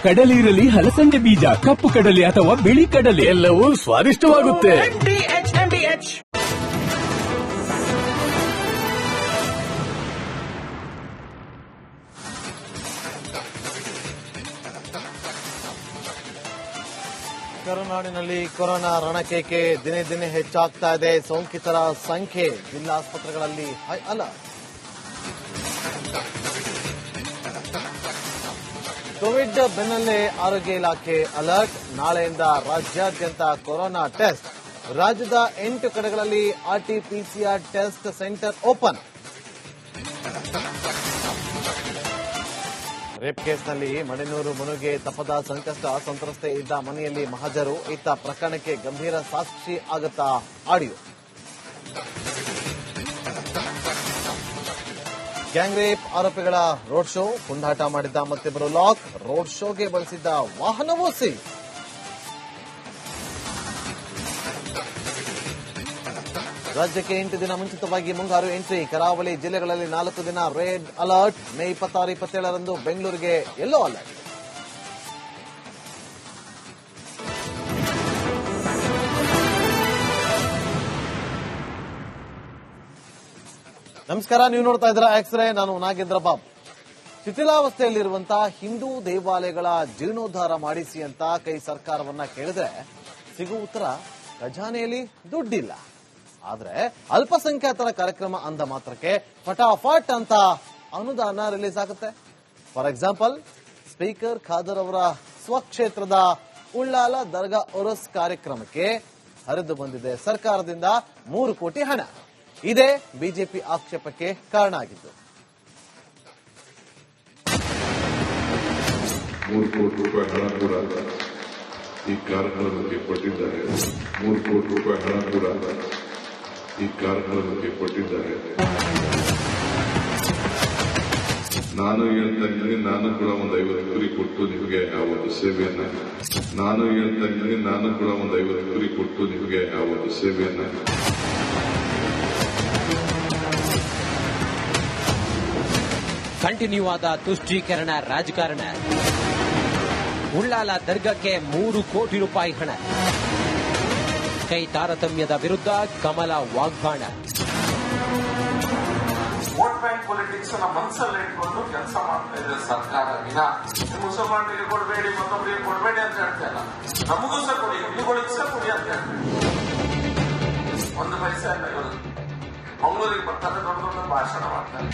ಕಡಲೆ ಇರಲಿ, ಹಲಸಂದೆ ಬೀಜ, ಕಪ್ಪು ಕಡಲೆ ಅಥವಾ ಬಿಳಿ ಕಡಲೆ, ಎಲ್ಲವೂ ಸ್ವಾದಿಷ್ಟವಾಗುತ್ತೆ. ಕರುನಾಡಿನಲ್ಲಿ ಕೊರೋನಾ ರಣಕೇಕೆ ದಿನೇ ದಿನೇ ಹೆಚ್ಚಾಗ್ತಾ ಇದೆ. ಸೋಂಕಿತರ ಸಂಖ್ಯೆ ಜಿಲ್ಲಾಸ್ಪತ್ರೆಗಳಲ್ಲಿ ಹೈ ಅಲರ್ಟ್. ಕೋವಿಡ್ ಬೆನ್ನಲ್ಲೇ ಆರೋಗ್ಯ ಇಲಾಖೆ ಅಲರ್ಟ್. ನಾಳೆಯಿಂದ ರಾಜ್ಯಾದ್ಯಂತ ಕೊರೋನಾ ಟೆಸ್ಟ್. ರಾಜ್ಯದ 8 ಕಡೆಗಳಲ್ಲಿ RTPCR test centre open. Rape ಕೇಸ್ನಲ್ಲಿ ಮಣೆನೂರು ಮುನುಗೆ ತಪ್ಪದ ಸಂಕಷ್ಟ. ಸಂತ್ರಸ್ತೆ ಇದ್ದ ಮನೆಯಲ್ಲಿ ಮಹಜರು. ಇತ್ತ ಪ್ರಕರಣಕ್ಕೆ ಗಂಭೀರ ಸಾಕ್ಷಿ ಆಗುತ್ತಾ ಆಡಿಯೋ. ಗ್ಯಾಂಗ್ ರೇಪ್ ಆರೋಪಿಗಳ ರೋಡ್ ಶೋ. ಪುಂಡಾಟ ಮಾಡಿದ್ದ ಮತ್ತಿಬ್ಬರು ಲಾಕ್. ರೋಡ್ ಶೋಗೆ ಬಳಸಿದ್ದ ವಾಹನವೂ ಸೀಲ್. ರಾಜ್ಯಕ್ಕೆ 8 ದಿನ ಮುಂಚಿತವಾಗಿ ಮುಂಗಾರು ಎಂಟ್ರಿ. ಕರಾವಳಿ ಜಿಲ್ಲೆಗಳಲ್ಲಿ 4 ದಿನ ರೆಡ್ ಅಲರ್ಟ್. ಮೇ 26, 27ರಂದು ಬೆಂಗಳೂರಿಗೆ ಯೆಲ್ಲೋ ಅಲರ್ಟ್. ನಮಸ್ಕಾರ, ನೀವು ನೋಡ್ತಾ ಇದ್ದೀರಾ ಎಕ್ಸ್ರೇ. ನಾನು ನಾಗೇಂದ್ರ ಬಾಬು. ಶಿಥಿಲಾವಸ್ಥೆಯಲ್ಲಿರುವಂತಹ ಹಿಂದೂ ದೇವಾಲಯಗಳ ಜೀರ್ಣೋದ್ಧಾರ ಮಾಡಿಸಿ ಅಂತ ಕೈ ಸರ್ಕಾರವನ್ನ ಕೇಳಿದ್ರೆ ಸಿಗುವ ಉತ್ತರ ಖಜಾನೆಯಲ್ಲಿ ದುಡ್ಡಿಲ್ಲ. ಆದ್ರೆ ಅಲ್ಪಸಂಖ್ಯಾತರ ಕಾರ್ಯಕ್ರಮ ಅಂದ ಮಾತ್ರಕ್ಕೆ ಫಟಾಫಟ್ ಅಂತ ಅನುದಾನ ರಿಲೀಸ್ ಆಗುತ್ತೆ. ಫಾರ್ ಎಕ್ಸಾಂಪಲ್, ಸ್ಪೀಕರ್ ಖಾದರ್ ಅವರ ಸ್ವಕ್ಷೇತ್ರದ ಉಳ್ಳಾಲ ದರ್ಗಾ ಉರುಸ್ ಕಾರ್ಯಕ್ರಮಕ್ಕೆ ಹರಿದು ಬಂದಿದೆ ಸರ್ಕಾರದಿಂದ 3 ಕೋಟಿ ಹಣ. ಇದೇ ಬಿಜೆಪಿ ಆಕ್ಷೇಪಕ್ಕೆ ಕಾರಣ ಆಗಿದ್ದು. 3 ಕೋಟಿ ರೂಪಾಯಿ ಹಣ ಕೂಡ ಈ ಕಾರ್ಯಕ್ರಮಕ್ಕೆ ಕೊಟ್ಟಿದ್ದಾರೆ. 3 ಕೋಟಿ ರೂಪಾಯಿ ಹಣ ಕೂಡ ಈ ಕಾರ್ಯಕ್ರಮಕ್ಕೆ ಕೊಟ್ಟಿದ್ದಾರೆ. ನಾನು ಹೇಳ್ತಾ ಇದ್ದೀನಿ, ನಾನು ಕೂಡ ಒಂದು 50 ಕುರಿ ಕೊಟ್ಟು ನಿಮಗೆ ಆ ಒಂದು ಸೇವೆಯನ್ನ ಕಂಟಿನ್ಯೂ ಆದ ತುಷ್ಟೀಕರಣ ರಾಜಕಾರಣ. ಉಳ್ಳಾಲ ದರ್ಗಕ್ಕೆ 3 ಕೋಟಿ ರೂಪಾಯಿ ಹಣ. ಕೈ ತಾರತಮ್ಯದ ವಿರುದ್ಧ ಕಮಲ ವಾಗ್ಬಾಣ. ವೋಟ್ ಬ್ಯಾಂಕ್ ಪೊಲಿಟಿಕ್ಸ್ ಮನಸ್ಸಲ್ಲಿ ಇಟ್ಕೊಂಡು ಕೆಲಸ ಮಾಡ್ತಾ ಇದೆ ಸರ್ಕಾರ. ಮುಸಲ್ಮಾನರಿಗೆ ಕೊಡಬೇಡಿ, ಮತ್ತೊಬ್ಬರಿಗೆ ಕೊಡಬೇಡಿ ಅಂತ ಹೇಳ್ತಾ ಇಲ್ಲ. ನಮಗೂ ಸಹ ಕೊಡಿ, ಹಿಂದೂಗಳಿಗೆ ಸಹ ಕೊಡಿ ಅಂತ ಹೇಳ್ತಾರೆ. 1 ಪೈಸೆ ಅಲ್ಲ. ಇವರು ಮಂಗಳೂರಿಗೆ ಬರ್ತಾರೆ, ದೊಡ್ಡ ದೊಡ್ಡ ಭಾಷಣ ಮಾಡ್ತಾರೆ.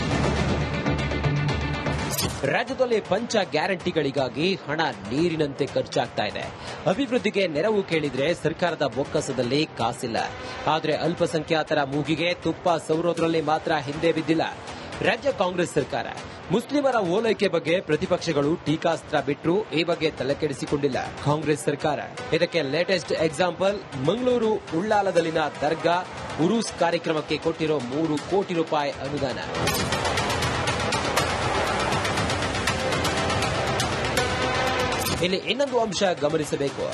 ರಾಜ್ಯದಲ್ಲಿ ಪಂಚ ಗ್ಯಾರಂಟಿಗಳಿಗಾಗಿ ಹಣ ನೀರಿನಂತೆ ಖರ್ಚಾಗ್ತಾ ಇದೆ. ಅಭಿವೃದ್ಧಿಗೆ ನೆರವು ಕೇಳಿದ್ರೆ ಸರ್ಕಾರದ ಬೊಕ್ಕಸದಲ್ಲಿ ಕಾಸಿಲ್ಲ. ಆದರೆ ಅಲ್ಪಸಂಖ್ಯಾತರ ಮೂಗಿಗೆ ತುಪ್ಪ ಸವರೋದ್ರಲ್ಲಿ ಮಾತ್ರ ಹಿಂದೆ ಬಿದ್ದಿಲ್ಲ ರಾಜ್ಯ ಕಾಂಗ್ರೆಸ್ ಸರ್ಕಾರ. ಮುಸ್ಲಿಮರ ಓಲೈಕೆ ಬಗ್ಗೆ ಪ್ರತಿಪಕ್ಷಗಳು ಟೀಕಾಸ್ತ್ರ ಬಿಟ್ಟರು ಈ ಬಗ್ಗೆ ತಲೆಕೆಡಿಸಿಕೊಂಡಿಲ್ಲ ಕಾಂಗ್ರೆಸ್ ಸರ್ಕಾರ. ಇದಕ್ಕೆ ಲೇಟೆಸ್ಟ್ ಎಕ್ಸಾಂಪಲ್ ಮಂಗಳೂರು ಉಳ್ಳಾಲದಲ್ಲಿನ ದರ್ಗಾ ಉರೂಸ್ ಕಾರ್ಯಕ್ರಮಕ್ಕೆ ಕೊಟ್ಟಿರೋ 3 ಕೋಟಿ ರೂಪಾಯಿ ಅನುದಾನ. ಇಲ್ಲಿ ಇನ್ನೊಂದು ಅಂಶ ಗಮನಿಸಬೇಕು.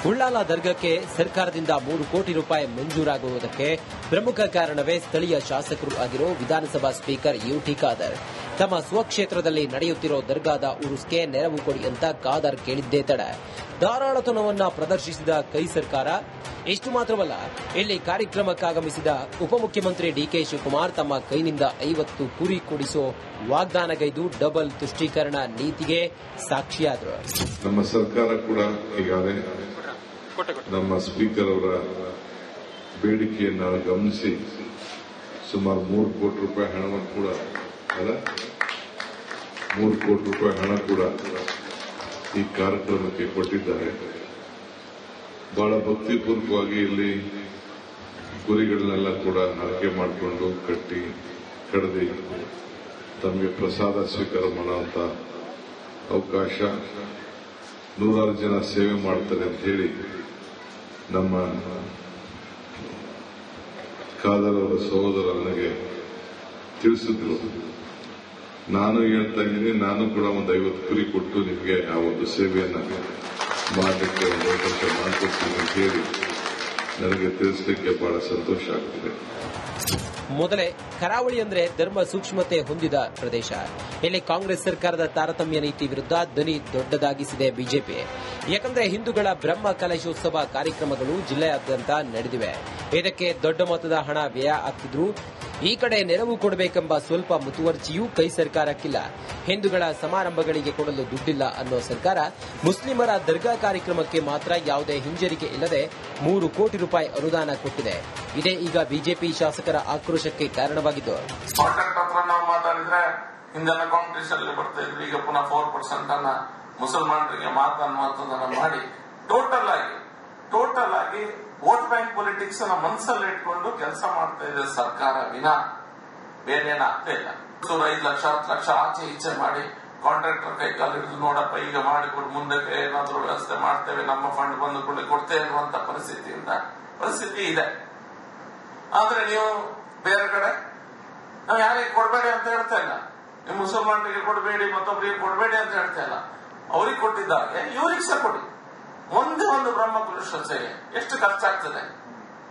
ಉಳ್ಳಾಲ ದರ್ಗಕ್ಕೆ ಸರ್ಕಾರದಿಂದ 3 ಕೋಟಿ ರೂಪಾಯಿ ಮಂಜೂರಾಗುವುದಕ್ಕೆ ಪ್ರಮುಖ ಕಾರಣವೇ ಸ್ಥಳೀಯ ಶಾಸಕರು ಆಗಿರೋ ವಿಧಾನಸಭಾ ಸ್ಪೀಕರ್ ಯುಟಿ ಖಾದರ್. ತಮ್ಮ ಸ್ವಕ್ಷೇತ್ರದಲ್ಲಿ ನಡೆಯುತ್ತಿರೋ ದರ್ಗಾದ ಉರುಸ್ಗೆ ನೆರವು ಕೊಡಿ ಅಂತ ಖಾದರ್ ಕೇಳಿದ್ದೇ ತಡ ಧಾರಾಳತನವನ್ನ ಪ್ರದರ್ಶಿಸಿದ ಕೈ ಸರ್ಕಾರ. ಇಷ್ಟು ಮಾತ್ರವಲ್ಲ, ಇಲ್ಲಿ ಕಾರ್ಯಕ್ರಮಕ್ಕಾಗಮಿಸಿದ ಉಪಮುಖ್ಯಮಂತ್ರಿ ಡಿಕೆ ಶಿವಕುಮಾರ್ ತಮ್ಮ ಕೈನಿಂದ 50 ಕುರಿ ಕೊಡಿಸೋ ವಾಗ್ದಾನಗೈದು ಡಬಲ್ ತುಷ್ಟೀಕರಣ ನೀತಿಗೆ ಸಾಕ್ಷಿಯಾದರು. ನಮ್ಮ ಸರ್ಕಾರ ಕೂಡ ಈಗಾಗಲೇ ನಮ್ಮ ಸ್ಪೀಕರ್ ಅವರ ಬೇಡಿಕೆಯನ್ನು ಗಮನಿಸಿ ಸುಮಾರು 3 ಕೋಟಿ ರೂಪಾಯಿ ಹಣವನ್ನು ಕೂಡ 3 ಕೋಟಿ ರೂಪಾಯಿ ಹಣ ಕೂಡ ಈ ಕಾರ್ಯಕ್ರಮಕ್ಕೆ ಕೊಟ್ಟಿದ್ದಾರೆ. ಬಹಳ ಭಕ್ತಿಪೂರ್ವಕವಾಗಿ ಇಲ್ಲಿ ಕುರಿಗಳನ್ನೆಲ್ಲ ಕೂಡ ಆರೈಕೆ ಮಾಡಿಕೊಂಡು ಕಟ್ಟಿ ಕಡದಿ ತಮಗೆ ಪ್ರಸಾದ ಸ್ವೀಕಾರ ಮಾಡುವಂತ ಅವಕಾಶ, 100 ಜನ ಸೇವೆ ಮಾಡ್ತಾರೆ ಅಂತ ಹೇಳಿ ನಮ್ಮ ಖಾದರ್ ಅವರ ಸಹೋದರ ನನಗೆ ತಿಳಿಸಿದ್ರು. ನಾನು ಹೇಳ್ತಾ ಇದ್ದೀನಿ, ನಾನು ಕೂಡ ಒಂದು 50 ಕುರಿ ಕೊಟ್ಟು ನಿಮಗೆ ಆ ಒಂದು ಸೇವೆಯನ್ನ ಮಾಡಲಿಕ್ಕೆ ಒಂದು ಅವಕಾಶ ಮಾಡಿಕೊಡ್ತೀನಿ ಅಂತ ಹೇಳಿ ನನಗೆ ತಿಳಿಸಲಿಕ್ಕೆ ಬಹಳ ಸಂತೋಷ ಆಗ್ತಿದೆ. ಮೊದಲೇ ಕರಾವಳಿ ಅಂದ್ರೆ ಧರ್ಮ ಸೂಕ್ಷ್ಮತೆ ಹೊಂದಿದ ಪ್ರದೇಶ. ಇಲ್ಲಿ ಕಾಂಗ್ರೆಸ್ ಸರ್ಕಾರದ ತಾರತಮ್ಯ ನೀತಿ ವಿರುದ್ಧ ದನಿ ದೊಡ್ಡದಾಗಿಸಿದೆ ಬಿಜೆಪಿ. ಯಾಕಂದ್ರೆ ಹಿಂದೂಗಳ ಬ್ರಹ್ಮ ಕಲಶೋತ್ಸವ ಕಾರ್ಯಕ್ರಮಗಳು ಜಿಲ್ಲೆಯಾದ್ಯಂತ ನಡೆದಿವೆ. ಇದಕ್ಕೆ ದೊಡ್ಡ ಮೊತ್ತದ ಹಣ ವ್ಯಯ ಆಗ್ತಿದ್ರು. ಈ ಕಡೆ ನೆರವು ಕೊಡಬೇಕೆಂಬ ಸ್ವಲ್ಪ ಮುತುವರ್ಜಿಯೂ ಕೈ ಸರ್ಕಾರಕ್ಕಿಲ್ಲ. ಹಿಂದೂಗಳ ಸಮಾರಂಭಗಳಿಗೆ ಕೊಡಲು ದುಡ್ಡಿಲ್ಲ ಅನ್ನೋ ಸರ್ಕಾರ ಮುಸ್ಲಿಮರ ದರ್ಗಾ ಕಾರ್ಯಕ್ರಮಕ್ಕೆ ಮಾತ್ರ ಯಾವುದೇ ಹಿಂಜರಿಕೆ ಇಲ್ಲದೆ 3 ಕೋಟಿ ರೂಪಾಯಿ ಅನುದಾನ ಕೊಟ್ಟಿದೆ. ಇದೇ ಈಗ ಬಿಜೆಪಿ ಶಾಸಕರ ಆಕ್ರೋಶಕ್ಕೆ ಕಾರಣವಾಗಿದ್ದು. ಕಾಂಟ್ರಾಕ್ಟ್ ಹತ್ರ ನಾವು ಮಾತಾಡಿದ್ರೆ ಹಿಂದೆಲ್ಲ ಕಾಂಪಿಟೇಷನ್ ಅಲ್ಲಿ ಬರ್ತಾ ಇದ್ವಿ. ಈಗ ಪುನಃ 4% ಅನ್ನ ಮುಸಲ್ಮಾನರಿಗೆ ಮಾತನ್ನುವಂಥದ್ದನ್ನ ಮಾಡಿ ಟೋಟಲ್ ಆಗಿ ವೋಟ್ ಬ್ಯಾಂಕ್ ಪೊಲಿಟಿಕ್ಸ್ ನ ಮನಸ್ಸಲ್ಲಿ ಇಟ್ಕೊಂಡು ಕೆಲಸ ಮಾಡ್ತಾ ಇದೆ ಸರ್ಕಾರ ವಿನ ಬೇರೆ ಏನಾಗ್ತಾ ಇಲ್ಲ. 5 ಲಕ್ಷ 10 ಲಕ್ಷ ಆಚೆ ಈಚೆ ಮಾಡಿ ಕಾಂಟ್ರಾಕ್ಟರ್ ಕೈ ಕಾಲು ಹಿಡಿದು ನೋಡಪ್ಪ ಈಗ ಮಾಡಿಕೊಡು, ಮುಂದಕ್ಕೆ ಏನಾದರೂ ವ್ಯವಸ್ಥೆ ಮಾಡ್ತೇವೆ, ನಮ್ಮ ಫಂಡ್ ಬಂದು ಕೊಡ್ತೇವೆ ಅನ್ನುವಂತ ಪರಿಸ್ಥಿತಿ ಇದೆ. ಆದ್ರೆ ನೀವು ಬೇರೆ ಕಡೆ ನಾವು ಯಾರಿಗೆ ಕೊಡಬೇಡಿ ಅಂತ ಹೇಳ್ತಾ ಇಲ್ಲ. ನೀವು ಮುಸಲ್ಮಾನರಿಗೆ ಕೊಡಬೇಡಿ, ಮತ್ತೊಬ್ಬರಿಗೆ ಕೊಡಬೇಡಿ ಅಂತ ಹೇಳ್ತಾ ಇಲ್ಲ. ಅವ್ರಿಗೆ ಕೊಟ್ಟಿದ್ದಾಗೆ ಇವ್ರಿಗೆ ಸಹ ಕೊಡಿ. ಒಂದೇ ಒಂದು ಬ್ರಹ್ಮಕಲಶೋತ್ಸವ ಎಷ್ಟು ಖರ್ಚಾಗ್ತದೆ?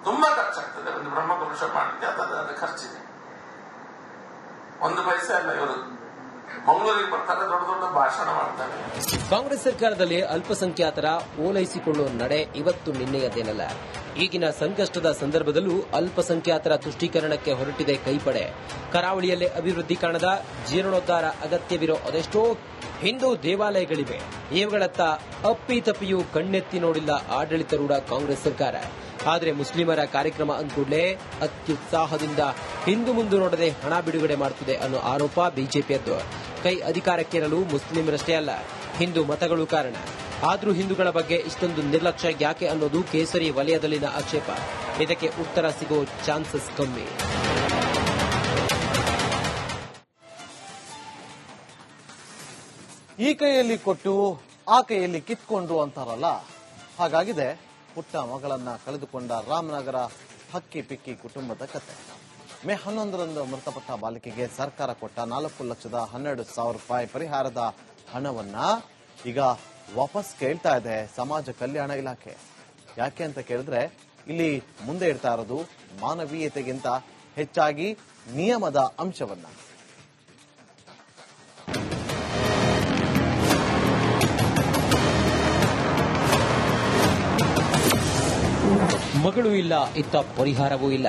ತುಂಬಾ ಖರ್ಚಾಗ್ತದೆ. ಒಂದು ಬ್ರಹ್ಮಕಲಶ ಮಾಡಲಿಕ್ಕೆ ಅದ ಖರ್ಚಿದೆ. 1 ಪೈಸೆ ಅಲ್ಲ. ಇವರು ಮಂಗಳೂರಿಗೆ ಬರ್ತಾರೆ, ದೊಡ್ಡ ದೊಡ್ಡ ಭಾಷಣ ಮಾಡ್ತಾರೆ. ಕಾಂಗ್ರೆಸ್ ಸರ್ಕಾರದಲ್ಲಿ ಅಲ್ಪಸಂಖ್ಯಾತರ ಓಲೈಸಿಕೊಳ್ಳುವ ನಡೆ ಇವತ್ತು ನಿನ್ನೆಯದೇನಲ್ಲ. ಈಗಿನ ಸಂಕಷ್ಟದ ಸಂದರ್ಭದಲ್ಲೂ ಅಲ್ಪಸಂಖ್ಯಾತರ ತುಷ್ಟೀಕರಣಕ್ಕೆ ಹೊರಟಿದೆ ಕೈಪಡೆ. ಕರಾವಳಿಯಲ್ಲೇ ಅಭಿವೃದ್ಧಿ ಕಾಣದ ಜೀರ್ಣೋದ್ಧಾರ ಅಗತ್ಯವಿರೋ ಅದೆಷ್ಟೋ ಹಿಂದೂ ದೇವಾಲಯಗಳಿವೆ. ಇವುಗಳತ್ತ ಅಪ್ಪಿತಪ್ಪಿಯೂ ಕಣ್ಣೆತ್ತಿ ನೋಡಿಲ್ಲ ಆಡಳಿತಾರೂಢ ಕಾಂಗ್ರೆಸ್ ಸರ್ಕಾರ. ಆದರೆ ಮುಸ್ಲಿಮರ ಕಾರ್ಯಕ್ರಮ ಅಂದ್ಕೂಡಲೇ ಅತ್ಯುತ್ಸಾಹದಿಂದ ಹಿಂದು ಮುಂದೆ ನೋಡದೆ ಹಣ ಬಿಡುಗಡೆ ಮಾಡುತ್ತಿದೆ ಅನ್ನೋ ಆರೋಪ ಬಿಜೆಪಿಯದ್ದು. ಕೈ ಅಧಿಕಾರಕ್ಕೇರಲು ಮುಸ್ಲಿಮರಷ್ಟೇ ಅಲ್ಲ, ಹಿಂದೂ ಮತಗಳು ಕಾರಣ. ಆದರೂ ಹಿಂದೂಗಳ ಬಗ್ಗೆ ಇಷ್ಟೊಂದು ನಿರ್ಲಕ್ಷ್ಯ ಯಾಕೆ ಅನ್ನೋದು ಕೇಸರಿ ವಲಯದಲ್ಲಿನ ಆಕ್ಷೇಪ. ಇದಕ್ಕೆ ಉತ್ತರ ಸಿಗೋ ಚಾನ್ಸಸ್ ಕಮ್ಮಿ. ಈ ಕೈಯಲ್ಲಿ ಕೊಟ್ಟು ಆ ಕೈಯಲ್ಲಿ ಕಿತ್ಕೊಂಡು ಅಂತಾರಲ್ಲ, ಹಾಗಾಗಿದೆ ಪುಟ್ಟ ಮಗಳನ್ನ ಕಳೆದುಕೊಂಡ ರಾಮನಗರ ಹಕ್ಕಿ ಪಿಕ್ಕಿ ಕುಟುಂಬದ ಕತೆ. ಮೇ 11ರಂದು ಮೃತಪಟ್ಟ ಬಾಲಕಿಗೆ ಸರ್ಕಾರ ಕೊಟ್ಟ 4,12,000 ರೂಪಾಯಿ ಪರಿಹಾರದ ಹಣವನ್ನ ಈಗ ವಾಪಸ್ ಕೇಳ್ತಾ ಇದೆ ಸಮಾಜ ಕಲ್ಯಾಣ ಇಲಾಖೆ. ಯಾಕೆ ಅಂತ ಕೇಳಿದ್ರೆ ಇಲ್ಲಿ ಮುಂದೆ ಇಡ್ತಾ ಇರೋದು ಮಾನವೀಯತೆಗಿಂತ ಹೆಚ್ಚಾಗಿ ನಿಯಮದ ಅಂಶವನ್ನ. ಮಗಳು ಇಲ್ಲ, ಇತ್ತ ಪರಿಹಾರವೂ ಇಲ್ಲ.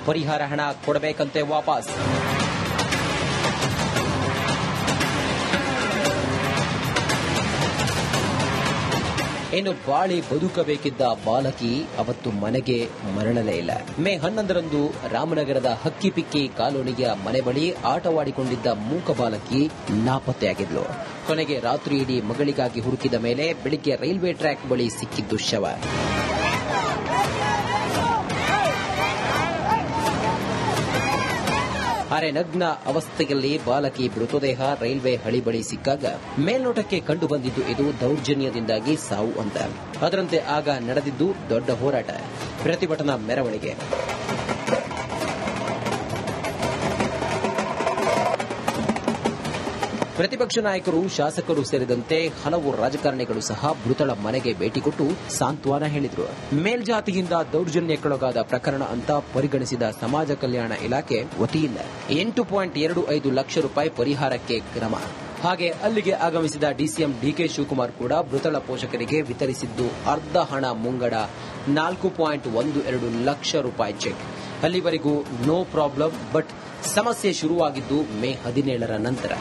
ಪರಿಹಾರ ಹಣ ಕೊಡಬೇಕಂತೆ ವಾಪಸ್. ಇನ್ನು ಬಾಳಿ ಬದುಕಬೇಕಿದ್ದ ಬಾಲಕಿ ಅವತ್ತು ಮನೆಗೆ ಮರಳಲೇ ಇಲ್ಲ. ಮೇ 11ರಂದು ರಾಮನಗರದ ಹಕ್ಕಿಪಿಕ್ಕಿ ಕಾಲೋನಿಯ ಮನೆ ಬಳಿ ಆಟವಾಡಿಕೊಂಡಿದ್ದ ಮೂಕ ಬಾಲಕಿ ನಾಪತ್ತೆಯಾಗಿದ್ಲು. ಕೊನೆಗೆ ರಾತ್ರಿ ಇಡೀ ಮಗಳಿಗಾಗಿ ಹುಡುಕಿದ ಮೇಲೆ ಬೆಳಿಗ್ಗೆ ರೈಲ್ವೆ ಟ್ರ್ಯಾಕ್ ಬಳಿ ಸಿಕ್ಕಿದ್ದು ಶವ. ಅರೆನಗ್ನ ಅವಸ್ಥೆಯಲ್ಲಿ ಬಾಲಕಿ ಮೃತದೇಹ ರೈಲ್ವೆ ಹಳಿ ಬಳಿ ಸಿಕ್ಕಾಗ ಮೇಲ್ನೋಟಕ್ಕೆ ಕಂಡು ಬಂದಿದ್ದು ಇದು ದೌರ್ಜನ್ಯದಿಂದಾಗಿ ಸಾವು ಅಂತ. ಅದರಂತೆ ಆಗ ನಡೆದಿದ್ದು ದೊಡ್ಡ ಹೋರಾಟ, ಪ್ರತಿಭಟನಾ ಮೆರವಣಿಗೆ. ಪ್ರತಿಪಕ್ಷ ನಾಯಕರು, ಶಾಸಕರು ಸೇರಿದಂತೆ ಹಲವು ರಾಜಕಾರಣಿಗಳು ಸಹ ಮೃತಳ ಮನೆಗೆ ಭೇಟಿ ಕೊಟ್ಟು ಸಾಂತ್ವನ ಹೇಳಿದರು. ಮೇಲ್ಜಾತಿಯಿಂದ ದೌರ್ಜನ್ಯಕ್ಕೊಳಗಾದ ಪ್ರಕರಣ ಅಂತ ಪರಿಗಣಿಸಿದ ಸಮಾಜ ಕಲ್ಯಾಣ ಇಲಾಖೆ ವತಿಯಿಂದ 8.25 ಲಕ್ಷ ರೂಪಾಯಿ ಪರಿಹಾರಕ್ಕೆ ಕ್ರಮ. ಹಾಗೆ ಅಲ್ಲಿಗೆ ಆಗಮಿಸಿದ ಡಿಸಿಎಂ ಡಿಕೆ ಶಿವಕುಮಾರ್ ಕೂಡ ಮೃತಳ ಪೋಷಕರಿಗೆ ವಿತರಿಸಿದ್ದು ಅರ್ಧ ಹಣ ಮುಂಗಡ 4.12 ಲಕ್ಷ ರೂಪಾಯಿ ಚೆಕ್. ಅಲ್ಲಿವರೆಗೂ ನೋ ಪ್ರಾಬ್ಲಮ್. ಬಟ್ ಸಮಸ್ಯೆ ಶುರುವಾಗಿದ್ದು ಮೇ 17ರ ನಂತರ.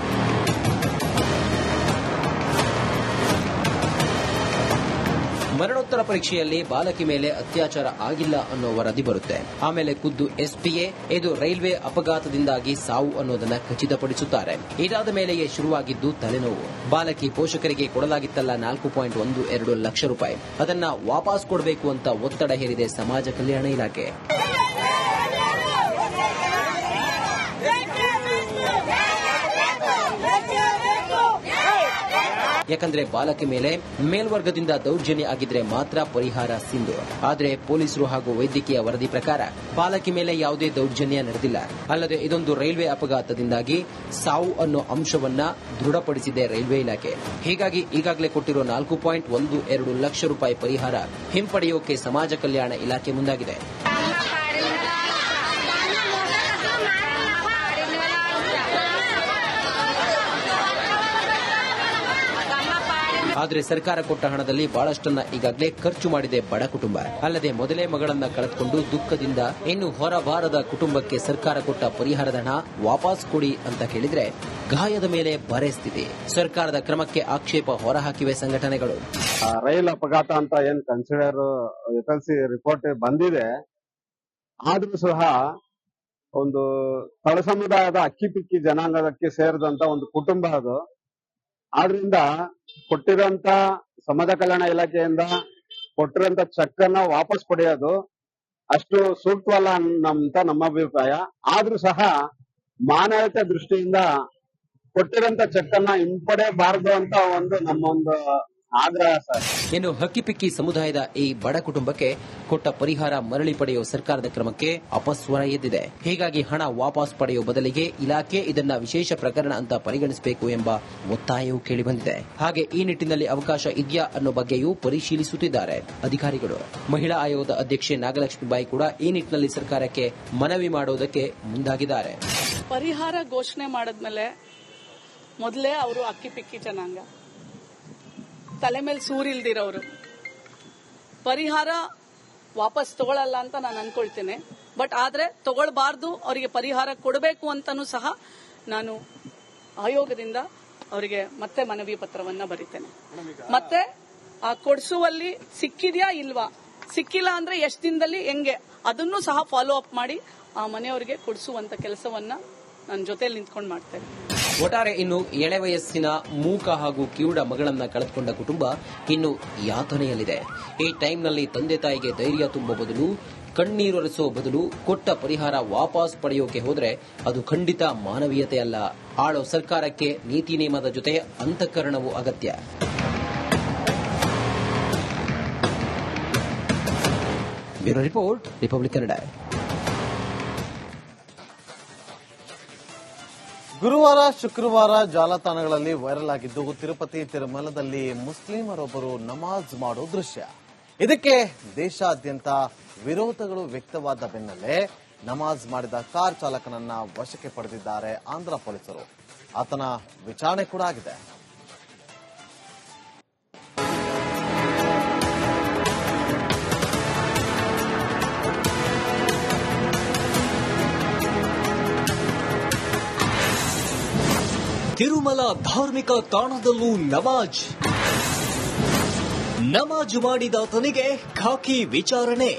ಮರಣೋತ್ತರ ಪರೀಕ್ಷೆಯಲ್ಲಿ ಬಾಲಕಿ ಮೇಲೆ ಅತ್ಯಾಚಾರ ಆಗಿಲ್ಲ ಅನ್ನೋ ವರದಿ ಬರುತ್ತೆ. ಆಮೇಲೆ ಖುದ್ದು ಎಸ್ಪಿಯೇ ಇದು ರೈಲ್ವೆ ಅಪಘಾತದಿಂದಾಗಿ ಸಾವು ಅನ್ನೋದನ್ನ ಖಚಿತಪಡಿಸುತ್ತಾರೆ. ಇದಾದ ಮೇಲೆಯೇ ಶುರುವಾಗಿದ್ದು ತಲೆನೋವು. ಬಾಲಕಿ ಪೋಷಕರಿಗೆ ಕೊಡಲಾಗಿತ್ತಲ್ಲ 4.12 ಲಕ್ಷ ರೂಪಾಯಿ, ಅದನ್ನ ವಾಪಸ್ ಕೊಡಬೇಕು ಅಂತ ಒತ್ತಡ ಹೇರಿದೆ ಸಮಾಜ ಕಲ್ಯಾಣ ಇಲಾಖೆ. ಯಾಕಂದ್ರೆ ಬಾಲಕಿ ಮೇಲೆ ಮೇಲ್ವರ್ಗದಿಂದ ದೌರ್ಜನ್ಯ ಆಗಿದ್ರೆ ಮಾತ್ರ ಪರಿಹಾರ ಸಿಂಧು. ಆದರೆ ಪೊಲೀಸರು ಹಾಗೂ ವೈದ್ಯಕೀಯ ವರದಿ ಪ್ರಕಾರ ಬಾಲಕಿ ಮೇಲೆ ಯಾವುದೇ ದೌರ್ಜನ್ಯ ನಡೆದಿಲ್ಲ. ಅಲ್ಲದೆ ಇದೊಂದು ರೈಲ್ವೆ ಅಪಘಾತದಿಂದಾಗಿ ಸಾವು ಅನ್ನೋ ಅಂಶವನ್ನ ದೃಢಪಡಿಸಿದೆ ರೈಲ್ವೆ ಇಲಾಖೆ. ಹೀಗಾಗಿ ಈಗಾಗಲೇ ಕೊಟ್ಟಿರೋ 4.12 ಲಕ್ಷ ರೂಪಾಯಿ ಪರಿಹಾರ ಹಿಂಪಡೆಯೋಕೆ ಸಮಾಜ ಕಲ್ಯಾಣ ಇಲಾಖೆ ಮುಂದಾಗಿದೆ. ಆದರೆ ಸರ್ಕಾರ ಕೊಟ್ಟ ಹಣದಲ್ಲಿ ಬಹಳಷ್ಟನ್ನ ಈಗಾಗಲೇ ಖರ್ಚು ಮಾಡಿದೆ ಬಡ ಕುಟುಂಬ. ಅಲ್ಲದೆ ಮೊದಲೇ ಮಗಳನ್ನ ಕಳೆದುಕೊಂಡು ದುಃಖದಿಂದ ಇನ್ನು ಹೊರಬಾರದ ಕುಟುಂಬಕ್ಕೆ ಸರ್ಕಾರ ಕೊಟ್ಟ ಪರಿಹಾರದ ಹಣ ವಾಪಸ್ ಕೊಡಿ ಅಂತ ಕೇಳಿದ್ರೆ ಗಾಯದ ಮೇಲೆ ಬರೆ ಸ್ಥಿತಿ. ಸರ್ಕಾರದ ಕ್ರಮಕ್ಕೆ ಆಕ್ಷೇಪ ಹೊರಹಾಕಿವೆ ಸಂಘಟನೆಗಳು. ರೈಲ್ ಅಪಘಾತ ಅಂತ ಏನ್ ಕನ್ಸಿಡರ್ FLC ರಿಪೋರ್ಟ್ ಬಂದಿದೆ, ಆದ್ರೂ ಸಹ ಒಂದು ತಳ ಸಮುದಾಯದ ಅಕ್ಕಿಪಿಕ್ಕಿ ಜನಾಂಗಕ್ಕೆ ಸೇರಿದಂತ ಒಂದು ಕುಟುಂಬ ಅದು. ಆದ್ರಿಂದ ಕೊಟ್ಟಿರೋಂತ ಸಮಾಜ ಕಲ್ಯಾಣ ಇಲಾಖೆಯಿಂದ ಕೊಟ್ಟಿರೋಂತ ಚೆಕ್ ಅನ್ನ ವಾಪಸ್ ಪಡೆಯೋದು ಅಷ್ಟು ಸೂಕ್ತವಲ್ಲ ಅಂತ ನಮ್ಮ ಅಭಿಪ್ರಾಯ. ಆದ್ರೂ ಸಹ ಮಾನವೀಯತೆ ದೃಷ್ಟಿಯಿಂದ ಕೊಟ್ಟಿರೋಂತ ಚೆಕ್ ಅನ್ನ ಹಿಂಪಡೆಯಬಾರದು ಅಂತ ನಮ್ಮೊಂದು ಆಗ್ರಹ ಸರ್. ಇನ್ನು ಹಕ್ಕಿಪಿಕ್ಕಿ ಸಮುದಾಯದ ಈ ಬಡ ಕುಟುಂಬಕ್ಕೆ ಕೊಟ್ಟ ಪರಿಹಾರ ಮರಳಿ ಪಡೆಯುವ ಸರ್ಕಾರದ ಕ್ರಮಕ್ಕೆ ಅಪಸ್ವರ ಎದ್ದಿದೆ. ಹೀಗಾಗಿ ಹಣ ವಾಪಸ್ ಪಡೆಯುವ ಬದಲಿಗೆ ಇಲಾಖೆ ಇದನ್ನ ವಿಶೇಷ ಪ್ರಕರಣ ಅಂತ ಪರಿಗಣಿಸಬೇಕು ಎಂಬ ಒತ್ತಾಯವೂ ಕೇಳಿಬಂದಿದೆ. ಹಾಗೆ ಈ ನಿಟ್ಟಿನಲ್ಲಿ ಅವಕಾಶ ಇದೆಯಾ ಅನ್ನೋ ಬಗ್ಗೆಯೂ ಪರಿಶೀಲಿಸುತ್ತಿದ್ದಾರೆ ಅಧಿಕಾರಿಗಳು. ಮಹಿಳಾ ಆಯೋಗದ ಅಧ್ಯಕ್ಷೆ ನಾಗಲಕ್ಷ್ಮೀಬಾಯಿ ಕೂಡ ಈ ನಿಟ್ಟಿನಲ್ಲಿ ಸರ್ಕಾರಕ್ಕೆ ಮನವಿ ಮಾಡುವುದಕ್ಕೆ ಮುಂದಾಗಿದ್ದಾರೆ. ಪರಿಹಾರ ಘೋಷಣೆ ಮಾಡಿದ್ಮೇಲೆ ಮೊದಲೇ ಅವರು ಅಕ್ಕಿಪಿಕ್ಕಿ ಜನಾಂಗ, ತಲೆ ಮೇಲೆ ಸೂರಿಲ್ದಿರೋರು, ಪರಿಹಾರ ವಾಪಸ್ ತಗೊಳ್ಳಲ್ಲ ಅಂತ ನಾನು ಅನ್ಕೊಳ್ತೇನೆ. ಬಟ್ ಆದ್ರೆ ತಗೊಳ್ಬಾರ್ದು, ಅವರಿಗೆ ಪರಿಹಾರ ಕೊಡಬೇಕು ಅಂತಾನೂ ಸಹ ನಾನು ಆಯೋಗದಿಂದ ಅವರಿಗೆ ಮತ್ತೆ ಮನವಿ ಪತ್ರವನ್ನ ಬರೀತೇನೆ. ಮತ್ತೆ ಆ ಕೊಡಿಸುವಲ್ಲಿ ಸಿಕ್ಕಿದ್ಯಾ ಇಲ್ವಾ, ಸಿಕ್ಕಿಲ್ಲ ಅಂದ್ರೆ ಎಷ್ಟು ದಿನದಲ್ಲಿ ಹೆಂಗೆ ಅದನ್ನು ಸಹ ಫಾಲೋ ಅಪ್ ಮಾಡಿ ಆ ಮನೆಯವರಿಗೆ ಕೊಡಿಸುವಂತ ಕೆಲಸವನ್ನ ನನ್ನ ಜೊತೆಲಿ ನಿಂತ್ಕೊಂಡು ಮಾಡ್ತೇನೆ. ಒಟ್ಟಾರೆ ಇನ್ನು ಎಳೆ ವಯಸ್ಸಿನ ಮೂಕ ಹಾಗೂ ಕಿವುಡ ಮಗಳನ್ನ ಕಳೆದುಕೊಂಡ ಕುಟುಂಬ ಇನ್ನು ಯಾತನೆಯಲ್ಲಿದೆ. ಈ ಟೈಮ್ನಲ್ಲಿ ತಂದೆ ತಾಯಿಗೆ ಧೈರ್ಯ ತುಂಬೋ ಬದಲು, ಕಣ್ಣೀರೊರೆಸೋ ಬದಲು ಕೊಟ್ಟ ಪರಿಹಾರ ವಾಪಸ್ ಪಡೆಯೋಕೆ ಹೋದ್ರೆ ಅದು ಖಂಡಿತ ಮಾನವೀಯತೆ ಅಲ್ಲ. ಆಳೋ ಸರ್ಕಾರಕ್ಕೆ ನೀತಿ ನಿಯಮದ ಜೊತೆ ಅಂತಃಕರಣವೂ ಅಗತ್ಯ. Bureau report, republic Kannada. ಗುರುವಾರ ಶುಕ್ರವಾರ ಜಾಲತಾಣಗಳಲ್ಲಿ ವೈರಲ್ ಆಗಿದ್ದು ತಿರುಪತಿ ತಿರುಮಲದಲ್ಲಿ ಮುಸ್ಲಿಮರೊಬ್ಬರು ನಮಾಜ್ ಮಾಡೋ ದೃಶ್ಯ. ಇದಕ್ಕೆ ದೇಶಾದ್ಯಂತ ವಿರೋಧಗಳು ವ್ಯಕ್ತವಾದ ಬೆನ್ನಲ್ಲೇ ನಮಾಜ್ ಮಾಡಿದ ಕಾರ್ ಚಾಲಕನನ್ನ ವಶಕ್ಕೆ ಪಡೆದಿದ್ದಾರೆ ಆಂಧ್ರ ಪೊಲೀಸರು. ಆತನ ವಿಚಾರಣೆ ಕೂಡ ಆಗಿದೆ. ತಿರುಮಲ ಧಾರ್ಮಿಕ ತಾಣದಲ್ಲೂ ನಮಾಜ್ ಮಾಡಿದಾತನಿಗೆ ಖಾಕಿ ವಿಚಾರಣೆ.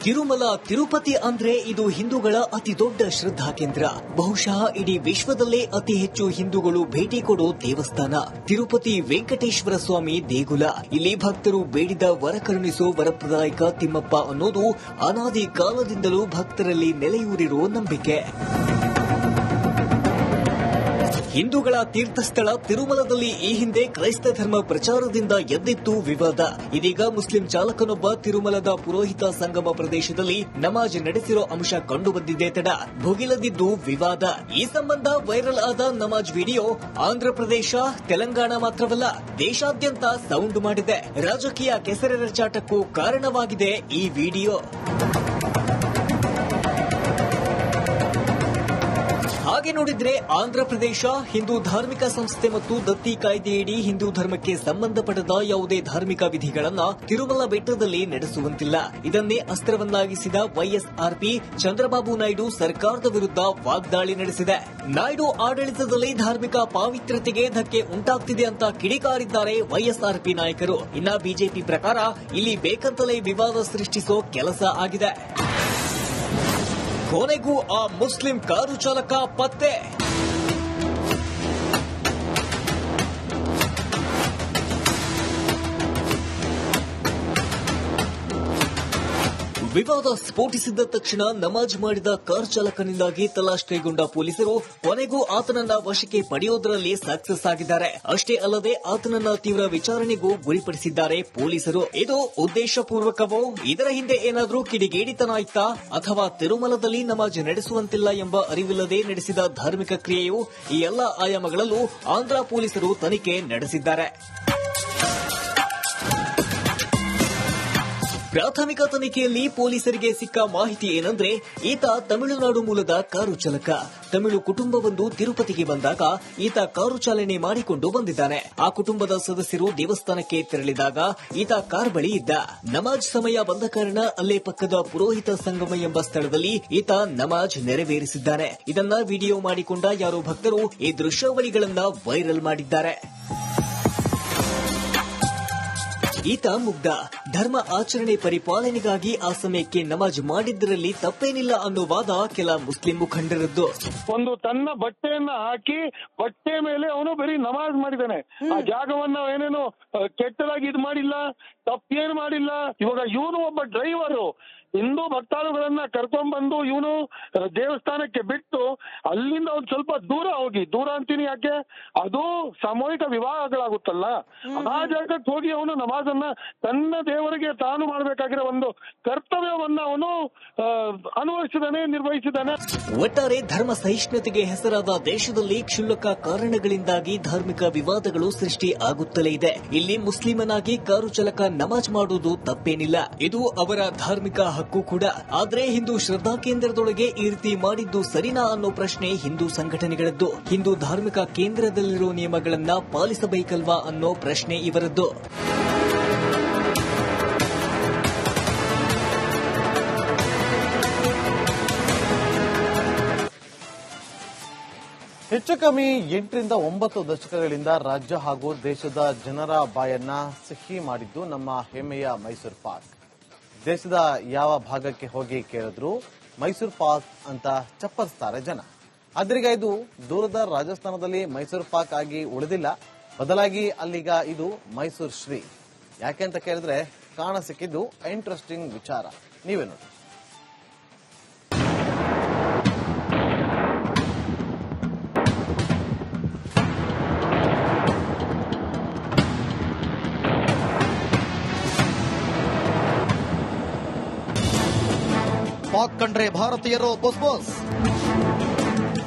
ತಿರುಮಲ ತಿರುಪತಿ ಅಂದ್ರೆ ಇದು ಹಿಂದೂಗಳ ಅತಿ ದೊಡ್ಡ ಶ್ರದ್ಧಾ ಕೇಂದ್ರ. ಬಹುಶಃ ಇಡೀ ವಿಶ್ವದಲ್ಲೇ ಅತಿ ಹೆಚ್ಚು ಹಿಂದೂಗಳು ಭೇಟಿ ಕೊಡೋ ದೇವಸ್ಥಾನ ತಿರುಪತಿ ವೆಂಕಟೇಶ್ವರ ಸ್ವಾಮಿ ದೇಗುಲ. ಇಲ್ಲಿ ಭಕ್ತರು ಬೇಡಿದ ವರ ಕರುಣಿಸೋ ವರಪ್ರದಾಯಕ ತಿಮ್ಮಪ್ಪ ಅನ್ನೋದು ಅನಾದಿ ಕಾಲದಿಂದಲೂ ಭಕ್ತರಲ್ಲಿ ನೆಲೆಯೂರಿರೋ ನಂಬಿಕೆ. ಹಿಂದೂಗಳ ತೀರ್ಥಸ್ಥಳ ತಿರುಮಲದಲ್ಲಿ ಈ ಹಿಂದೆ ಕ್ರೈಸ್ತ ಧರ್ಮ ಪ್ರಚಾರದಿಂದ ಎದ್ದಿತ್ತು ವಿವಾದ. ಇದೀಗ ಮುಸ್ಲಿಂ ಚಾಲಕನೊಬ್ಬ ತಿರುಮಲದ ಪುರೋಹಿತ ಸಂಗಮ ಪ್ರದೇಶದಲ್ಲಿ ನಮಾಜ್ ನಡೆಸಿರೋ ಅಂಶ ಕಂಡುಬಂದಿದೆ ತಡ ಭುಗಿಲದಿದ್ದು ವಿವಾದ. ಈ ಸಂಬಂಧ ವೈರಲ್ ಆದ ನಮಾಜ್ ವಿಡಿಯೋ ಆಂಧ್ರಪ್ರದೇಶ, ತೆಲಂಗಾಣ ಮಾತ್ರವಲ್ಲ ದೇಶಾದ್ಯಂತ ಸೌಂಡ್ ಮಾಡಿದೆ. ರಾಜಕೀಯ ಕೆಸರೆರಚಾಟಕ್ಕೂ ಕಾರಣವಾಗಿದೆ ಈ ವಿಡಿಯೋ. ಹಾಗೆ ನೋಡಿದ್ರೆ ಆಂಧ್ರಪ್ರದೇಶ ಹಿಂದೂ ಧಾರ್ಮಿಕ ಸಂಸ್ಥೆ ಮತ್ತು ದತ್ತಿ ಕಾಯ್ದೆಯಡಿ ಹಿಂದೂ ಧರ್ಮಕ್ಕೆ ಸಂಬಂಧಪಟ್ಟದ ಯಾವುದೇ ಧಾರ್ಮಿಕ ವಿಧಿಗಳನ್ನ ತಿರುಮಲ ಬೆಟ್ಟದಲ್ಲಿ ನಡೆಸುವಂತಿಲ್ಲ. ಇದನ್ನೇ ಅಸ್ತ್ರವನ್ನಾಗಿಸಿದ ವೈಎಸ್ಆರ್ಪಿ ಚಂದ್ರಬಾಬು ನಾಯ್ಡು ಸರ್ಕಾರದ ವಿರುದ್ಧ ವಾಗ್ದಾಳಿ ನಡೆಸಿದೆ. ನಾಯ್ಡು ಆಡಳಿತದಲ್ಲಿ ಧಾರ್ಮಿಕ ಪಾವಿತ್ರ್ಯತೆಗೆ ಧಕ್ಕೆ ಉಂಟಾಗ್ತಿದೆ ಅಂತ ಕಿಡಿಕಾರಿದ್ದಾರೆ ವೈಎಸ್ಆರ್ಪಿ ನಾಯಕರು. ಇನ್ನ ಬಿಜೆಪಿ ಪ್ರಕಾರ ಇಲ್ಲಿ ಬೇಕಂತಲೇ ವಿವಾದ ಸೃಷ್ಟಿಸೋ ಕೆಲಸ ಆಗಿದೆ. ಕೊನೆಗೂ ಆ ಮುಸ್ಲಿಂ ಕಾರು ಚಾಲಕ ಪತ್ತೆ. ವಿವಾದ ಸ್ಫೋಟಿಸಿದ ತಕ್ಷಣ ನಮಾಜ್ ಮಾಡಿದ ಕಾರ್ ಚಾಲಕನಿಂದಾಗಿ ತಲಾಶ್ ಕೈಗೊಂಡ ಪೊಲೀಸರು ಕೊನೆಗೂ ಆತನನ್ನ ವಶಕ್ಕೆ ಪಡೆಯುವುದರಲ್ಲಿ ಸಕ್ಸಸ್ ಆಗಿದ್ದಾರೆ. ಅಷ್ಟೇ ಅಲ್ಲದೆ ಆತನನ್ನ ತೀವ್ರ ವಿಚಾರಣೆಗೂ ಗುರಿಪಡಿಸಿದ್ದಾರೆ ಪೊಲೀಸರು. ಇದು ಉದ್ದೇಶಪೂರ್ವಕವೋ, ಇದರ ಹಿಂದೆ ಏನಾದರೂ ಕಿಡಿಗೇಡಿತನ ಇತ್ತಾ, ಅಥವಾ ತಿರುಮಲದಲ್ಲಿ ನಮಾಜ್ ನಡೆಸುವಂತಿಲ್ಲ ಎಂಬ ಅರಿವಿಲ್ಲದೆ ನಡೆಸಿದ ಧಾರ್ಮಿಕ ಕ್ರಿಯೆಯು, ಈ ಎಲ್ಲಾ ಆಯಾಮಗಳಲ್ಲೂ ಆಂಧ್ರ ಪೊಲೀಸರು ತನಿಖೆ ನಡೆಸಿದ್ದಾರೆ. ಪ್ರಾಥಮಿಕ ತನಿಖೆಯಲ್ಲಿ ಪೊಲೀಸರಿಗೆ ಸಿಕ್ಕ ಮಾಹಿತಿ ಏನಂದ್ರೆ, ಈತ ತಮಿಳುನಾಡು ಮೂಲದ ಕಾರು ಚಾಲಕ. ತಮಿಳು ಕುಟುಂಬವೊಂದು ತಿರುಪತಿಗೆ ಬಂದಾಗ ಈತ ಕಾರು ಚಾಲನೆ ಮಾಡಿಕೊಂಡು ಬಂದಿದ್ದಾನೆ. ಆ ಕುಟುಂಬದ ಸದಸ್ಯರು ದೇವಸ್ಥಾನಕ್ಕೆ ತೆರಳಿದಾಗ ಈತ ಕಾರ್ ಬಳಿ ಇದ್ದ. ನಮಾಜ್ ಸಮಯ ಬಂದ ಕಾರಣ ಅಲ್ಲೇ ಪಕ್ಕದ ಪುರೋಹಿತ ಸಂಗಮ ಎಂಬ ಸ್ಥಳದಲ್ಲಿ ಈತ ನಮಾಜ್ ನೆರವೇರಿಸಿದ್ದಾನೆ. ಇದನ್ನ ವಿಡಿಯೋ ಮಾಡಿಕೊಂಡ ಯಾರೋ ಭಕ್ತರು ಈ ದೃಶ್ಯಾವಳಿಗಳನ್ನ ವೈರಲ್ ಮಾಡಿದ್ದಾರೆ. ಈತ ಮುಗ್ಧ, ಧರ್ಮ ಆಚರಣೆ ಪರಿಪಾಲನೆಗಾಗಿ ಆ ಸಮಯಕ್ಕೆ ನಮಾಜ್ ಮಾಡಿದ್ದರಲ್ಲಿ ತಪ್ಪೇನಿಲ್ಲ ಅನ್ನೋ ವಾದ ಕೆಲ ಮುಸ್ಲಿಂ ಮುಖಂಡರದ್ದು. ಒಂದು ತನ್ನ ಬಟ್ಟೆಯನ್ನ ಹಾಕಿ ಬಟ್ಟೆ ಮೇಲೆ ಅವನು ಬರೀ ನಮಾಜ್ ಮಾಡಿದ್ದಾನೆ. ಆ ಜಾಗವನ್ನ ಏನೇನು ಕೆಟ್ಟದಾಗಿ ಇದು ಮಾಡಿಲ್ಲ, ತಪ್ಪೇನು ಮಾಡಿಲ್ಲ. ಇವಾಗ ಇವನು ಒಬ್ಬ ಡ್ರೈವರು ಹಿಂದೂ ಭಕ್ತಾಳುಗಳನ್ನ ಕರ್ಕೊಂಡ್ಬಂದು ಇವನು ದೇವಸ್ಥಾನಕ್ಕೆ ಬಿಟ್ಟು ಅಲ್ಲಿಂದ ಒಂದು ಸ್ವಲ್ಪ ದೂರ ಹೋಗಿ, ದೂರ ಅಂತೀನಿ ಯಾಕೆ, ಅದು ಸಾಮೂಹಿಕ ವಿವಾಹಗಳಾಗುತ್ತಲ್ಲ, ಆ ಜಾಗಕ್ಕೆ ಹೋಗಿ ಅವನು ನಮಾಜನ್ನ ತನ್ನ ದೇವರಿಗೆ ತಾನು ಮಾಡಬೇಕಾಗಿರೋ ಒಂದು ಕರ್ತವ್ಯವನ್ನ ಅವನು ಅನುಭವಿಸಿದಾನೆ, ನಿರ್ವಹಿಸಿದ್ದಾನೆ. ಒಟ್ಟಾರೆ ಧರ್ಮ ಸಹಿಷ್ಣುತೆಗೆ ಹೆಸರಾದ ದೇಶದಲ್ಲಿ ಕ್ಷುಲ್ಲಕ ಕಾರಣಗಳಿಂದಾಗಿ ಧಾರ್ಮಿಕ ವಿವಾದಗಳು ಸೃಷ್ಟಿ ಆಗುತ್ತಲೇ ಇದೆ. ಇಲ್ಲಿ ಮುಸ್ಲಿಮನಾಗಿ ಕಾರು ಚಾಲಕ ನಮಾಜ್ ಮಾಡುವುದು ತಪ್ಪೇನಿಲ್ಲ, ಇದು ಅವರ ಧಾರ್ಮಿಕ ಹಕ್ಕು ಕೂಡ. ಆದ್ರೆ ಹಿಂದೂ ಶ್ರದ್ಧಾ ಕೇಂದ್ರದೊಳಗೆ ಈ ರೀತಿ ಮಾಡಿದ್ದು ಸರಿನಾ ಅನ್ನೋ ಪ್ರಶ್ನೆ ಹಿಂದೂ ಸಂಘಟನೆಗಳದ್ದು. ಹಿಂದೂ ಧಾರ್ಮಿಕ ಕೇಂದ್ರದಲ್ಲಿರೋ ನಿಯಮಗಳನ್ನ ಪಾಲಿಸಬೇಕಲ್ವಾ ಅನ್ನೋ ಪ್ರಶ್ನೆ ಇವರದ್ದು. ಹೆಚ್ಚು ಕಮ್ಮಿ 8ರಿಂದ 9 ದಶಕಗಳಿಂದ ರಾಜ್ಯ ಹಾಗೂ ದೇಶದ ಜನರ ಬಾಯನ್ನ ಸಿಹಿ ಮಾಡಿದ್ದು ನಮ್ಮ ಹೆಮ್ಮೆಯ ಮೈಸೂರು ಪಾಕ್. ದೇಶದ ಯಾವ ಭಾಗಕ್ಕೆ ಹೋಗಿ ಕೇಳಿದ್ರು ಮೈಸೂರು ಪಾಕ್ ಅಂತ ಚಪ್ಪರಿಸ್ತಾರೆ ಜನ. ಆದ್ರೀಗ ಇದು ದೂರದ ರಾಜಸ್ಥಾನದಲ್ಲಿ ಮೈಸೂರು ಪಾಕ್ ಆಗಿ ಉಳಿದಿಲ್ಲ, ಬದಲಾಗಿ ಅಲ್ಲಿಗ ಇದು ಮೈಸೂರು ಶ್ರೀ. ಯಾಕೆ ಅಂತ ಕೇಳಿದ್ರೆ ಕಾಣ ಸಿಕ್ಕಿದ್ದು ಇಂಟ್ರೆಸ್ಟಿಂಗ್ ವಿಚಾರ, ನೀವೇ ನೋಡಿ. ಪಾಕ್ ಕಂಡ್ರೆ ಭಾರತೀಯರು ಬಸ್ ಬಸ್.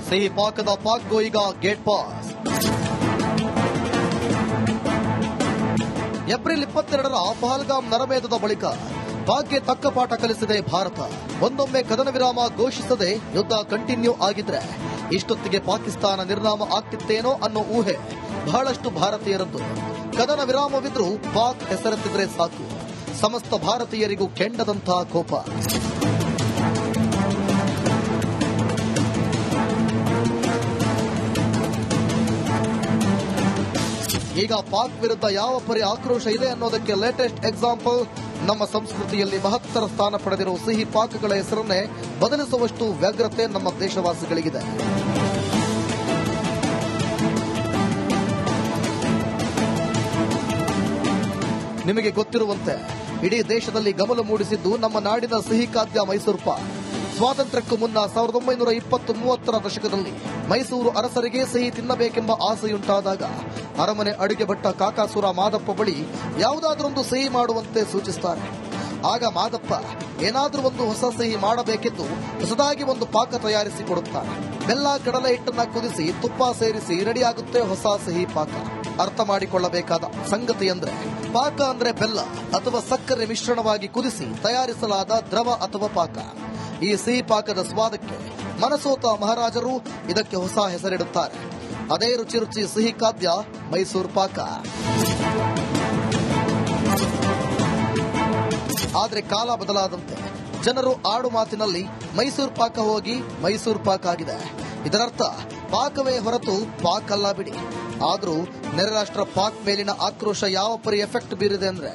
ಸಿಹಿ ಪಾಕದ ಪಾಕ್ಗೂ ಈಗ ಗೇಟ್ ಪಾಸ್. ಏಪ್ರಿಲ್ 22ರ ಪಹಲ್ಗಾಮ್ ನರಮೇಧದ ಬಳಿಕ ಪಾಕ್ಗೆ ತಕ್ಕ ಪಾಠ ಕಲಿಸಿದೆ ಭಾರತ. ಒಂದೊಮ್ಮೆ ಕದನ ವಿರಾಮ ಘೋಷಿಸದೆ ಯುದ್ಧ ಕಂಟಿನ್ಯೂ ಆಗಿದ್ರೆ ಇಷ್ಟೊತ್ತಿಗೆ ಪಾಕಿಸ್ತಾನ ನಿರ್ನಾಮ ಆಗ್ತಿತ್ತೇನೋ ಅನ್ನೋ ಊಹೆ ಬಹಳಷ್ಟು ಭಾರತೀಯರದ್ದು. ಕದನ ವಿರಾಮವಿದ್ರೂ ಪಾಕ್ ಹೆಸರೆತ್ತಿದ್ರೆ ಸಾಕು, ಸಮಸ್ತ ಭಾರತೀಯರಿಗೂ ಕೆಂಡದಂತಹ ಕೋಪ. ಈಗ ಪಾಕ್ ವಿರುದ್ಧ ಯಾವ ಪರಿ ಆಕ್ರೋಶ ಇದೆ ಅನ್ನೋದಕ್ಕೆ ಲೇಟೆಸ್ಟ್ ಎಕ್ಸಾಂಪಲ್ ನಮ್ಮ ಸಂಸ್ಕೃತಿಯಲ್ಲಿ ಮಹತ್ತರ ಸ್ಥಾನ ಪಡೆದಿರುವ ಸಿಹಿ ಪಾಕ್ಗಳ ಹೆಸರನ್ನೇ ಬದಲಿಸುವಷ್ಟು ವ್ಯಗ್ರತೆ ನಮ್ಮ ದೇಶವಾಸಿಗಳಿಗಿದೆ. ನಿಮಗೆ ಗೊತ್ತಿರುವಂತೆ ಇಡೀ ದೇಶದಲ್ಲಿ ಗಮನ ಮೂಡಿಸಿದ್ದು ನಮ್ಮ ನಾಡಿನ ಸಿಹಿ ಖಾದ್ಯ ಮೈಸೂರು ಪಾಕ್. ಸ್ವಾತಂತ್ರ್ಯಕ್ಕೂ ಮುನ್ನ 1920-30ರ ದಶಕದಲ್ಲಿ ಮೈಸೂರು ಅರಸರಿಗೆ ಸಿಹಿ ತಿನ್ನಬೇಕೆಂಬ ಆಸೆಯುಂಟಾದಾಗ ಅರಮನೆ ಅಡುಗೆ ಭಟ್ಟ ಕಾಕಾಸುರ ಮಾದಪ್ಪ ಬಳಿ ಯಾವುದಾದ್ರೊಂದು ಸಿಹಿ ಮಾಡುವಂತೆ ಸೂಚಿಸುತ್ತಾರೆ. ಆಗ ಮಾದಪ್ಪ ಏನಾದ್ರೂ ಒಂದು ಹೊಸ ಸಿಹಿ ಮಾಡಬೇಕೆಂದು ಹೊಸದಾಗಿ ಒಂದು ಪಾಕ ತಯಾರಿಸಿ ಕೊಡುತ್ತಾರೆ. ಬೆಲ್ಲ ಕಡಲೆ ಹಿಟ್ಟನ್ನ ಕುದಿಸಿ ತುಪ್ಪ ಸೇರಿಸಿ ರೆಡಿಯಾಗುತ್ತೆ ಹೊಸ ಸಿಹಿ ಪಾಕ. ಅರ್ಥ ಮಾಡಿಕೊಳ್ಳಬೇಕಾದ ಸಂಗತಿ ಅಂದ್ರೆ ಪಾಕ ಅಂದ್ರೆ ಬೆಲ್ಲ ಅಥವಾ ಸಕ್ಕರೆ ಮಿಶ್ರಣವಾಗಿ ಕುದಿಸಿ ತಯಾರಿಸಲಾದ ದ್ರವ ಅಥವಾ ಪಾಕ. ಈ ಸಿಹಿ ಪಾಕದ ಸ್ವಾದಕ್ಕೆ ಮನಸೋತ ಮಹಾರಾಜರು ಇದಕ್ಕೆ ಹೊಸ ಹೆಸರಿಡುತ್ತಾರೆ. ಅದೇ ರುಚಿ ಸಿಹಿ ಖಾದ್ಯ ಮೈಸೂರು ಪಾಕ. ಆದ್ರೆ ಕಾಲ ಬದಲಾದಂತೆ ಜನರು ಆಡು ಮಾತಿನಲ್ಲಿ ಮೈಸೂರು ಪಾಕ ಹೋಗಿ ಮೈಸೂರು ಪಾಕ್ ಆಗಿದೆ. ಇದರರ್ಥ ಪಾಕವೇ ಹೊರತು ಪಾಕ್ ಅಲ್ಲ ಬಿಡಿ. ಆದ್ರೂ ನೆರೆ ರಾಷ್ಟ್ರ ಪಾಕ್ ಮೇಲಿನ ಆಕ್ರೋಶ ಯಾವ ಪರಿ ಎಫೆಕ್ಟ್ ಬೀರಿದೆ ಅಂದ್ರೆ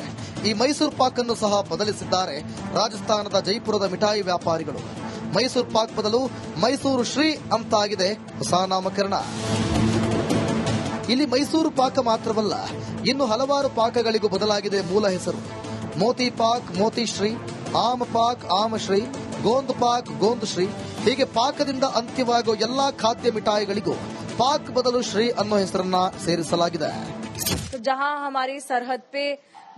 ಈ ಮೈಸೂರು ಪಾಕ್ ಅನ್ನು ಸಹ ಬದಲಿಸಿದ್ದಾರೆ ರಾಜಸ್ಥಾನದ ಜೈಪುರದ ಮಿಠಾಯಿ ವ್ಯಾಪಾರಿಗಳು. ಮೈಸೂರು ಪಾಕ್ ಬದಲು ಮೈಸೂರು ಶ್ರೀ ಅಂತಾಗಿದೆ ಹೊಸ ನಾಮಕರಣ. ಇಲ್ಲಿ ಮೈಸೂರು ಪಾಕ ಮಾತ್ರವಲ್ಲ, ಇನ್ನು ಹಲವಾರು ಪಾಕಗಳಿಗೂ ಬದಲಾಗಿದೆ ಮೂಲ ಹೆಸರು. ಮೋತಿ ಪಾಕ್, ಮೋತಿ ಶ್ರೀ, ಆಮ್ ಪಾಕ್ ಆಮ್ ಶ್ರೀ, ಗೋಂದ್ ಪಾಕ್ ಗೋಂದ್ ಶ್ರೀ, ಹೀಗೆ ಪಾಕದಿಂದ ಅಂತ್ಯವಾಗುವ ಎಲ್ಲಾ ಖಾದ್ಯ ಮಿಠಾಯಿಗಳಿಗೂ ಪಾಕ್ ಬದಲು ಶ್ರೀ ಅನ್ನೋ ಹೆಸರನ್ನ ಸೇರಿಸಲಾಗಿದೆ. जहां हमारी सरहद पे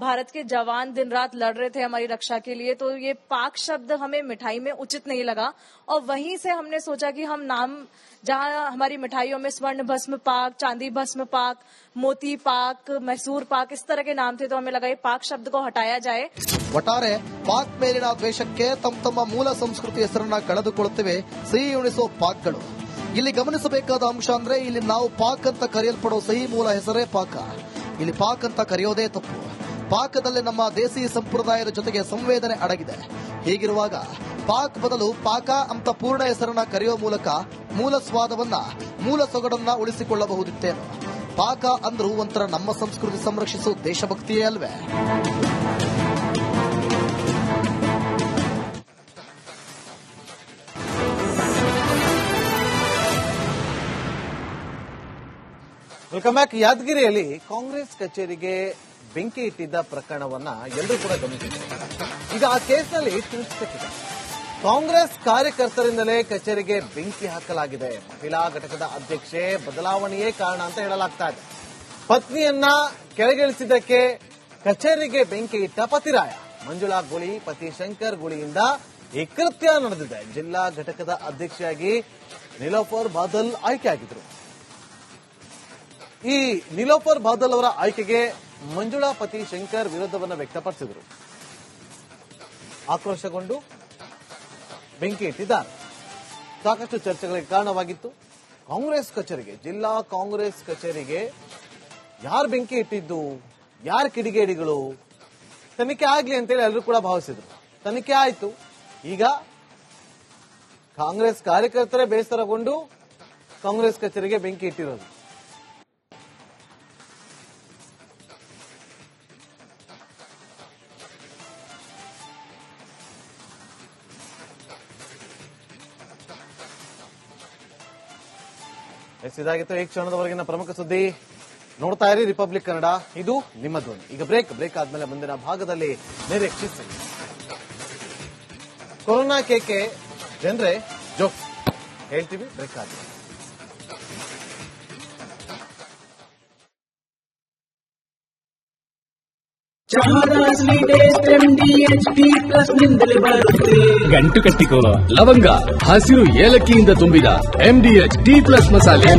भारत के जवान दिन रात लड़ रहे थे हमारी रक्षा के लिए, तो ये पाक शब्द हमें मिठाई में उचित नहीं लगा और वहीं से हमने सोचा कि हम नाम, जहां हमारी मिठाइयों में स्वर्ण भस्म पाक, चांदी भस्म पाक, मोती पाक, मैसूर पाक, इस तरह के नाम थे, तो हमें लगा ये पाक शब्द को हटाया जाए. ಒಟ್ಟಾರೆ ಪಾಕ್ ಮೇಲಿನ ದ್ವೇಷಕ್ಕೆ ತಮ್ಮ ಮೂಲ ಸಂಸ್ಕೃತಿ ಹೆಸರನ್ನ ಕಳೆದುಕೊಳ್ಳುತ್ತವೆ ಸಿಹಿ ಉಣಿಸೋ ಪಾಕ್ಗಳು. ಇಲ್ಲಿ ಗಮನಿಸಬೇಕಾದ ಅಂಶ ಅಂದ್ರೆ ಇಲ್ಲಿ ನಾವು ಪಾಕ್ ಅಂತ ಕರೆಯಲ್ಪಡೋ ಸಿಹಿ ಮೂಲ ಹೆಸರೇ ಪಾಕ. ಇಲ್ಲಿ ಪಾಕ್ ಅಂತ ಕರೆಯೋದೇ ತಪ್ಪು. ಪಾಕದಲ್ಲಿ ನಮ್ಮ ದೇಸಿ ಸಂಪ್ರದಾಯದ ಜೊತೆಗೆ ಸಂವೇದನೆ ಅಡಗಿದೆ. ಹೀಗಿರುವಾಗ ಪಾಕ್ ಬದಲು ಪಾಕ ಅಂತ ಪೂರ್ಣ ಹೆಸರನ್ನ ಕರೆಯೋ ಮೂಲಕ ಮೂಲ ಸ್ವಾದವನ್ನ, ಮೂಲ ಸೊಗಡನ್ನ ಉಳಿಸಿಕೊಳ್ಳಬಹುದಿತ್ತೇನು? ಪಾಕ ಅಂದ್ರೂ ಒಂಥರ ನಮ್ಮ ಸಂಸ್ಕೃತಿ ಸಂರಕ್ಷಿಸೋ ದೇಶಭಕ್ತಿಯೇ ಅಲ್ವೇ? Welcome back. ಯಾದಗಿರಿಯಲ್ಲಿ ಕಾಂಗ್ರೆಸ್ ಕಚೇರಿಗೆ ಬೆಂಕಿ ಇಟ್ಟಿದ್ದ ಪ್ರಕರಣವನ್ನ ಎಲ್ಲರೂ ಕೂಡ ಗಮನಿಸಿದ್ದಾರೆ. ಈಗ ಆ ಕೇಸ್ನಲ್ಲಿ ಟ್ವಿಸ್ಟ್ ಸಿಕ್ಕಿದೆ. ಕಾಂಗ್ರೆಸ್ ಕಾರ್ಯಕರ್ತರಿಂದಲೇ ಕಚೇರಿಗೆ ಬೆಂಕಿ ಹಾಕಲಾಗಿದೆ. ಮಹಿಳಾ ಘಟಕದ ಅಧ್ಯಕ್ಷೆ ಬದಲಾವಣೆಯೇ ಕಾರಣ ಅಂತ ಹೇಳಲಾಗ್ತಾ ಇದೆ. ಪತ್ನಿಯನ್ನ ಕೆಳಗಿಳಿಸಿದ್ದಕ್ಕೆ ಕಚೇರಿಗೆ ಬೆಂಕಿ ಇಟ್ಟ ಪತಿರಾಯ ಮಂಜುಳಾ ಗುಳಿ, ಪತಿ ಶಂಕರ್ ಗುಳಿಯಿಂದ ಈ ಕೃತ್ಯ ನಡೆದಿದೆ. ಜಿಲ್ಲಾ ಘಟಕದ ಅಧ್ಯಕ್ಷೆಯಾಗಿ ನಿಲೋಫರ್ ಬಾದಲ್ ಆಯ್ಕೆಯಾಗಿದ್ರು. ಈ ನಿಲೋಫರ್ ಬಾದಲ್ ಅವರ ಆಯ್ಕೆಗೆ ಮಂಜುಳಾ ಪತಿ ಶಂಕರ್ ವಿರೋಧವನ್ನು ವ್ಯಕ್ತಪಡಿಸಿದರು. ಆಕ್ರೋಶಗೊಂಡು ಬೆಂಕಿ ಇಟ್ಟಿದ್ದಾರೆ. ಸಾಕಷ್ಟು ಚರ್ಚೆಗಳಿಗೆ ಕಾರಣವಾಗಿತ್ತು. ಕಾಂಗ್ರೆಸ್ ಕಚೇರಿಗೆ, ಜಿಲ್ಲಾ ಕಾಂಗ್ರೆಸ್ ಕಚೇರಿಗೆ ಯಾರು ಬೆಂಕಿ ಇಟ್ಟಿದ್ದು, ಯಾರು ಕಿಡಿಗೇಡಿಗಳು, ತನಿಖೆ ಆಗ್ಲಿ ಅಂತೇಳಿ ಎಲ್ಲರೂ ಕೂಡ ಭಾವಿಸಿದ್ರು. ತನಿಖೆ ಆಯ್ತು. ಈಗ ಕಾಂಗ್ರೆಸ್ ಕಾರ್ಯಕರ್ತರೇ ಬೇಸರಗೊಂಡು ಕಾಂಗ್ರೆಸ್ ಕಚೇರಿಗೆ ಬೆಂಕಿ ಇಟ್ಟಿರೋದು. ಇದಾಗಿತ್ತು ಈ ಕ್ಷಣದವರೆಗಿನ ಪ್ರಮುಖ ಸುದ್ದಿ. ನೋಡ್ತಾ ಇರಿ ರಿಪಬ್ಲಿಕ್ ಕನ್ನಡ, ಇದು ನಿಮ್ಮ ಧ್ವನಿ. ಈಗ ಬ್ರೇಕ್ ಆದ್ಮೇಲೆ ಮುಂದಿನ ಭಾಗದಲ್ಲಿ ನಿರೀಕ್ಷಿಸಿ. ಕೊರೋನಾ ಕೇಕೆ ಜನರೇ ಜೋಕ್ ಹೇಳ್ತೀವಿ. ಬ್ರೇಕ್ ಆದ್ಮೇಲೆ ಗಂಟು ಕಟ್ಟಿಕೋ ಲವಂಗ, ಹಸಿರು ಏಲಕ್ಕಿಯಿಂದ ತುಂಬಿದ MDH T+ ಮಸಾಲೆ.